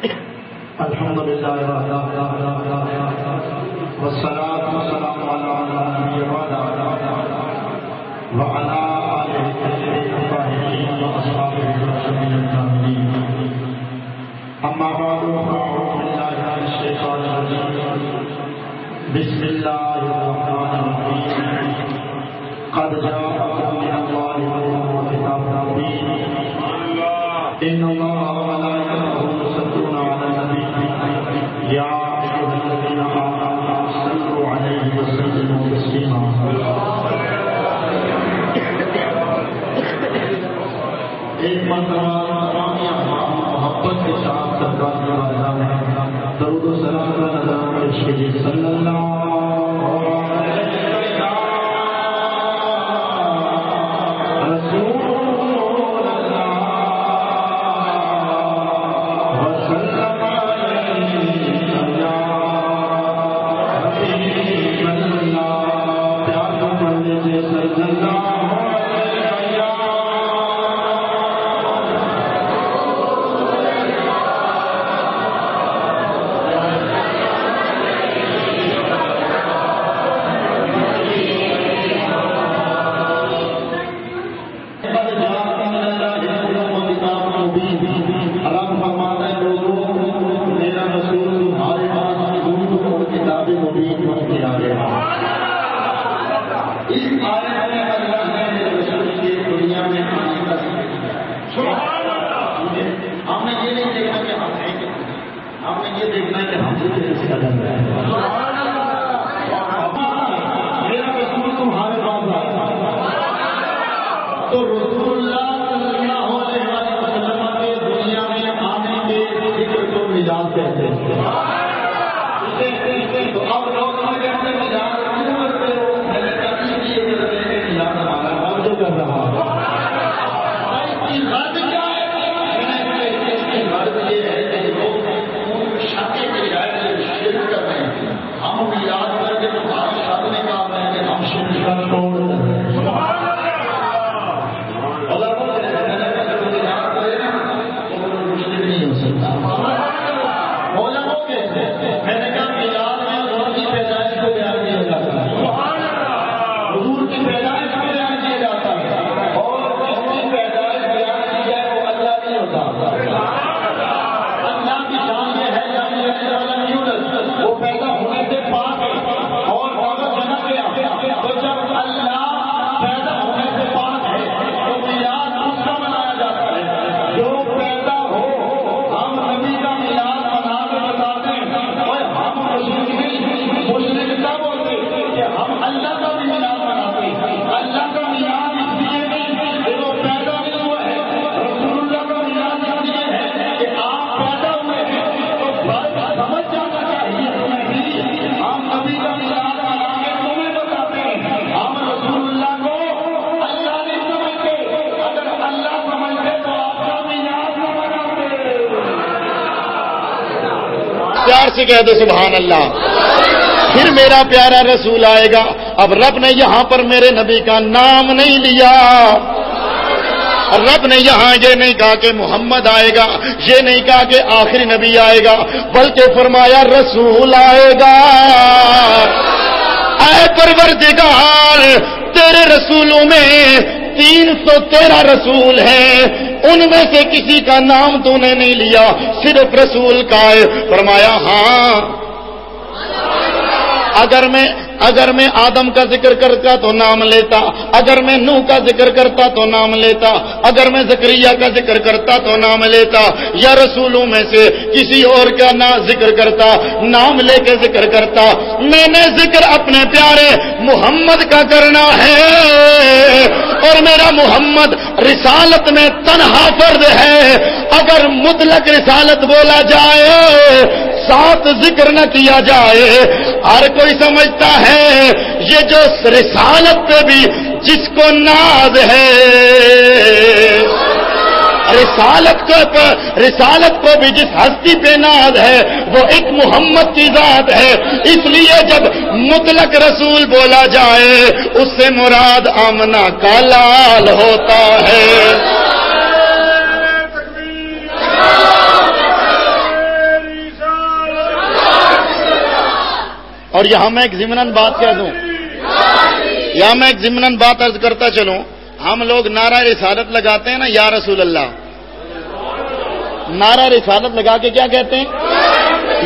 الحمد للہ والصلاة والسلام على نبی وعلى آلہ الطاہرین واصحابہ الراشدین المهدیین اما بعد فاعوذ باللہ من الشیطان الرجیم بسم اللہ الرحمن الرحیم قد جاءکم من اللہ نور وکتاب مبین ان اللہ وملائکته یصلون علی النبی یا ایھا الذین آمنوا صلوا علیہ وسلموا تسلیما. ایک مرتبہ محبت کے ساتھ سرکار کا اعلان ہے. درود و سلام کا نظارہ پیش کیجیے. صلی اللہ سے کہہ دو سبحان اللہ. پھر میرا پیارا رسول آئے گا. اب رب نے یہاں پر میرے نبی کا نام نہیں لیا. رب نے یہاں یہ نہیں کہا کہ محمد آئے گا, یہ نہیں کہا کہ آخری نبی آئے گا, بلکہ فرمایا رسول آئے گا. اے پروردگار, تیرے رسولوں میں 313 رسول ہیں, ان میں سے کسی کا نام تو نے نہیں لیا, صرف رسول کا ہے. فرمایا ہاں, اگر میں آدم کا ذکر کرتا تو نام لیتا, اگر میں نوح کا ذکر کرتا تو نام لیتا, اگر میں زکریا کا ذکر کرتا تو نام لیتا, یا رسولوں میں سے کسی اور کا ذکر کرتا, نام لے کے ذکر کرتا. میں نے ذکر اپنے پیارے محمد کا کرنا ہے, اور میرا محمد رسالت میں تنہا فرد ہے. اگر مطلق رسالت بولا جائے, ساتھ ذکر نہ کیا جائے, ہر کوئی سمجھتا ہے یہ جو رسالت پہ بھی جس کو ناز ہے, رسالت کو بھی جس ہستی پہ ناز ہے وہ ایک محمد کی ذات ہے. اس لیے جب مطلق رسول بولا جائے اس سے مراد آمنہ کا لال ہوتا ہے. اور یہاں میں ایک ضمناً بات کہہ دوں، یہاں میں ایک ضمناً بات عرض کرتا چلوں. ہم لوگ نعرہ رسالت لگاتے ہیں نا، یا رسول اللہ. نعرہ رسالت لگا کے کیا کہتے ہیں؟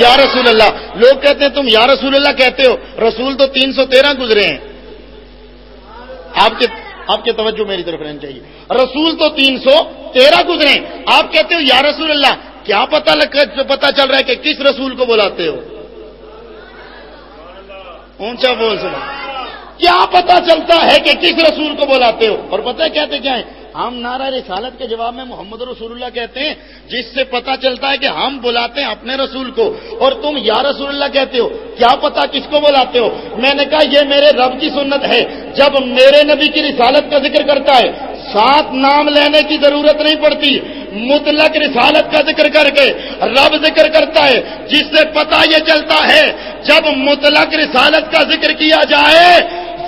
یا رسول اللہ. لوگ کہتے ہیں تم یا رسول اللہ کہتے ہو، رسول تو 313 گزرے ہیں. آپ کے توجہ میری طرف رہنی چاہیے. رسول تو 313 گزرے ہیں، آپ کہتے ہو یا رسول اللہ. کیا پتہ چل رہا ہے کہ کس رسول کو بلاتے ہو؟ اونچا بول سنا. کیا پتہ چلتا ہے کہ کس رسول کو بلاتے ہو؟ اور پتہ ہے کہتے کیا ہے؟ ہم نعرہ رسالت کے جواب میں محمد رسول اللہ کہتے ہیں، جس سے پتہ چلتا ہے کہ ہم بلاتے ہیں اپنے رسول کو، اور تم یا رسول اللہ کہتے ہو. کیا پتہ کس کو بلاتے ہو؟ میں نے کہا یہ میرے رب کی سنت ہے، جب میرے نبی کی رسالت کا ذکر کرتا ہے 7 نام لینے کی ضرورت نہیں پڑتی، مطلق رسالت کا ذکر کر کے رب ذکر کرتا ہے، جس سے پتہ یہ چلتا ہے جب مطلق رسالت کا ذکر کیا جائے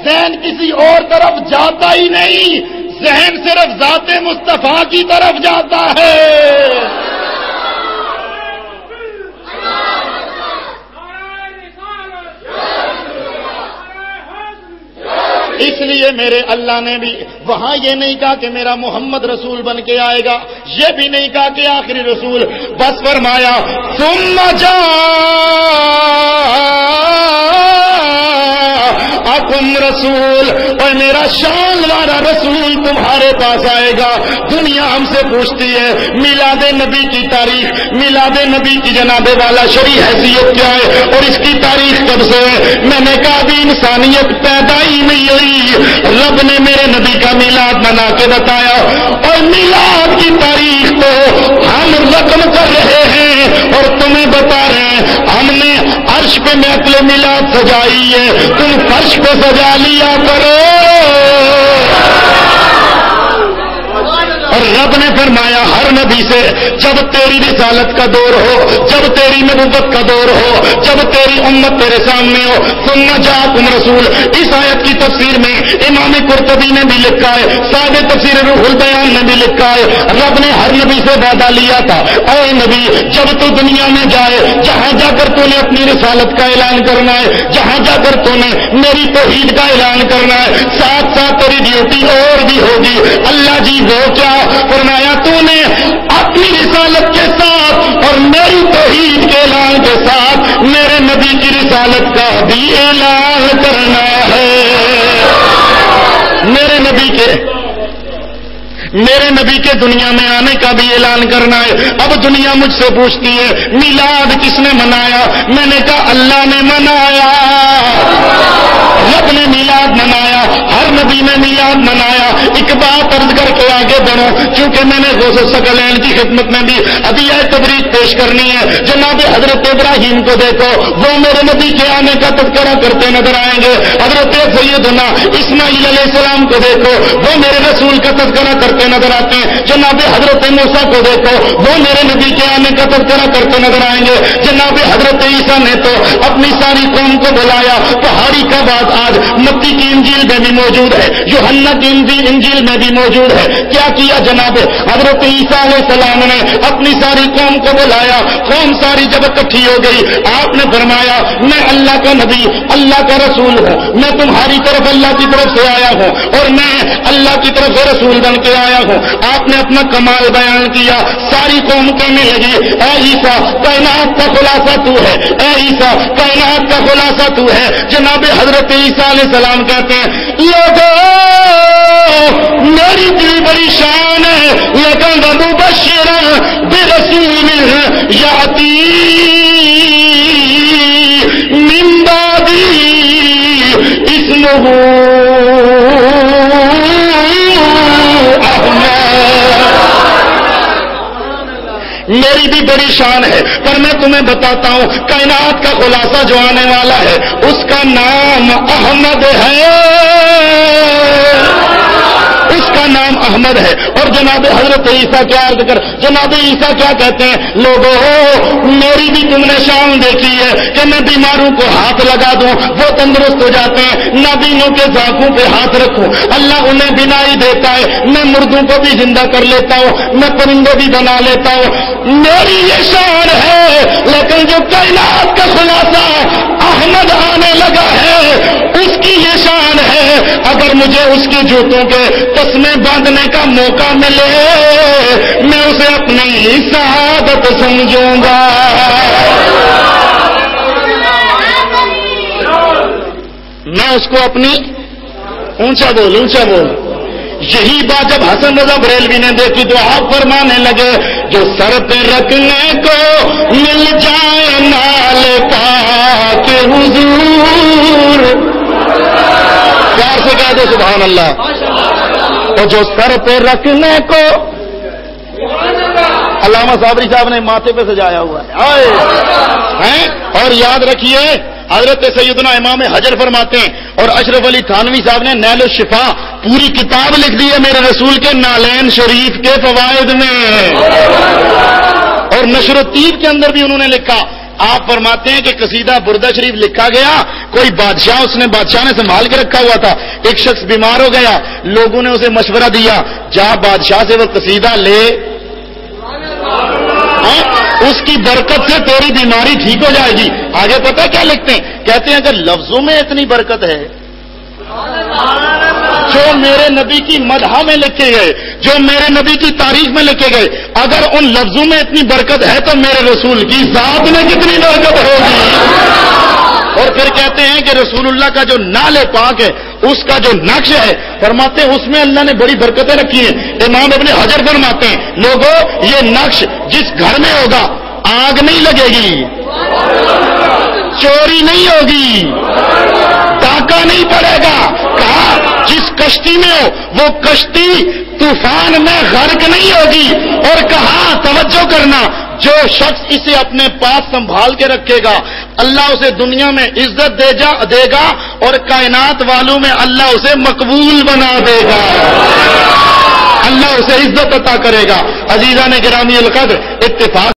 ذہن کسی اور طرف جاتا ہی نہیں، ذہن صرف ذات مصطفیٰ کی طرف جاتا ہے. اس لیے میرے اللہ نے بھی وہاں یہ نہیں کہا کہ میرا محمد رسول بن کے آئے گا، یہ بھی نہیں کہا کہ آخری رسول، بس فرمایا ثم جاءکم رسول، اور میرا شان والا رسول تمہارے پاس آئے گا. دنیا ہم سے پوچھتی ہے میلاد نبی کی تاریخ، میلاد نبی کی جناب والا شرعی حیثیت کیا ہے اور اس کی تاریخ کب سے ہے؟ میں نے کہا ابھی انسانیت پیدا ہی نہیں ہوئی، رب نے میرے نبی کا میلاد منا کے بتایا، اور میلاد کی تاریخ کو ہم رقم کر رہے ہیں اور تمہیں بتا رہے ہیں ہم نے عرش پہ محفل میلاد سجائی ہے، تم فرش پہ سجا لیا کرو. اور رب نے فرمایا ہر نبی سے جب تیری رسالت کا دور ہو، جب تیری نبوت کا دور ہو، جب تیری امت تیرے سامنے ہو، ثم جاءکم رسول. اس آیت کی تفسیر میں امام قرطبی نے بھی لکھا ہے، صاحب تفسیر روح البیان نے بھی لکھا ہے، رب نے ہر نبی سے وعدہ لیا تھا اے نبی جب تو دنیا میں جائے، جہاں جا کر تو نے اپنی رسالت کا اعلان کرنا ہے، جہاں جا کر تو نے میری توحید کا اعلان کرنا ہے، ساتھ ساتھ تیری ڈیوٹی اور بھی ہوگی. اللہ جی وہ کیا؟ فرمایا تو نے اپنی رسالت کے ساتھ اور میری توحید کے اعلان کے ساتھ میرے نبی کی رسالت کا بھی اعلان کرنا ہے. میرے نبی کے دنیا میں آنے کا بھی اعلان کرنا ہے. اب دنیا مجھ سے پوچھتی ہے میلاد کس نے منایا؟ میں نے کہا اللہ نے منایا، رب نے میلاد منایا، ہر نبی نے میلاد منایا. ایک بات عرض کر کے آگے بڑھو، کیونکہ میں نے غوث الثقلین کی خدمت میں بھی ابھی یہ تبریک پیش کرنی ہے. جناب حضرت ابراہیم کو دیکھو، وہ میرے نبی کے آنے کا تذکرہ کرتے نظر آئیں گے. حضرت سیدنا اسماعیل علیہ السلام کو دیکھو، وہ میرے رسول کا تذکرہ کرتے نظر آتے ہیں. جناب حضرت موسیٰ کو دیکھو، وہ میرے نبی کے آنے کا تذکرہ کرتے نظر آئیں گے. جناب حضرت عیسیٰ نے تو اپنی ساری قوم کو بلایا. پہاڑی کا بات آج متی کی انجیل میں بھی موجود ہے، یوحنا کی انجیل میں بھی موجود ہے. کیا کیا جناب حضرت عیسیٰ علیہ السلام نے؟ اپنی ساری قوم کو بلایا. قوم ساری جب اکٹھی ہو گئی، آپ نے فرمایا میں اللہ کا نبی، اللہ کا رسول ہوں، میں تمہاری طرف اللہ کی طرف سے آیا ہوں اور میں اللہ کی طرف سے رسول بن کے آیا ہوں. آپ نے اپنا کمال بیان کیا. ساری قوم کہنے لگی اے عیسیٰ کائنات کا خلاصہ تو ہے، اے عیسیٰ کائنات کا خلاصہ تو ہے. جناب حضرت عیسیٰ علیہ السلام کہتے ہیں لوگوں میری دل بڑی شان ہے، لیکن مبشرا برسول یاتی من بعدی اسمہ میری بھی بڑی شان ہے، پر میں تمہیں بتاتا ہوں کائنات کا خلاصہ جو آنے والا ہے اس کا نام احمد ہے، اس کا نام احمد ہے. اور جناب حضرت عیسیٰ کیا عرض کر، جناب عیسیٰ کیا کہتے ہیں لوگوں میری بھی تم نے شان دیکھی ہے کہ میں بیماروں کو ہاتھ لگا دوں وہ تندرست ہو جاتے ہیں، نابینوں کے زاکوں پہ ہاتھ رکھوں اللہ انہیں بینائی دیتا ہے، میں مردوں کو بھی زندہ کر لیتا ہوں، میں پرندے بھی بنا لیتا ہوں. میری یہ شان ہے، لیکن جو کائنات کا خلاصہ احمد آنے مجھے اس کے جوتوں کے تسمے باندھنے کا موقع ملے میں اسے اپنی سعادت سمجھوں گا. میں اس کو اپنی اونچا بول. یہی بات جب حسن رضا بریلوی نے دیکھی تو آپ فرمانے لگے جو سر پہ رکھنے کو مل جائے نال پاک حضور. پیار سے کہہ دو سبحان اللہ. اور جو سر پہ رکھنے کو علامہ صابری صاحب نے ماتھے پہ سجایا ہوا ہے. اور یاد رکھیے حضرت سیدنا امام حجر فرماتے ہیں اور اشرف علی تھانوی صاحب نے نیل الشفا پوری کتاب لکھ دی ہے میرے رسول کے نالین شریف کے فوائد میں. اور نشر الطیب کے اندر بھی انہوں نے لکھا. آپ فرماتے ہیں کہ قصیدہ بردہ شریف لکھا گیا, کوئی بادشاہ بادشاہ نے سنبھال کے رکھا ہوا تھا, ایک شخص بیمار ہو گیا, لوگوں نے اسے مشورہ دیا جا بادشاہ سے وہ قصیدہ لے, اس کی برکت سے تیری بیماری ٹھیک ہو جائے گی. آگے پتہ کیا لکھتے ہیں, کہتے ہیں اگر لفظوں میں اتنی برکت ہے جو میرے نبی کی مدح میں لکھے گئے, جو میرے نبی کی تعریف میں لکھے گئے, اگر ان لفظوں میں اتنی برکت ہے تو میرے رسول کی ذات میں کتنی برکت ہوگی. اور پھر کہتے ہیں کہ رسول اللہ کا جو نال پاک ہے اس کا جو نقش ہے فرماتے ہیں اس میں اللہ نے بڑی برکتیں رکھی ہیں. امام ابن حجر فرماتے ہیں لوگوں یہ نقش جس گھر میں ہوگا آگ نہیں لگے گی, چوری نہیں ہوگی, ڈاکہ نہیں پڑے گا. کہا جس کشتی میں ہو وہ کشتی طوفان میں غرق نہیں ہوگی. اور کہا توجہ کرنا جو شخص اسے اپنے پاس سنبھال کے رکھے گا اللہ اسے دنیا میں عزت دے گا اور کائنات والوں میں اللہ اسے مقبول بنا دے گا, اللہ اسے عزت عطا کرے گا. عزیزان گرامی القدر اتفاق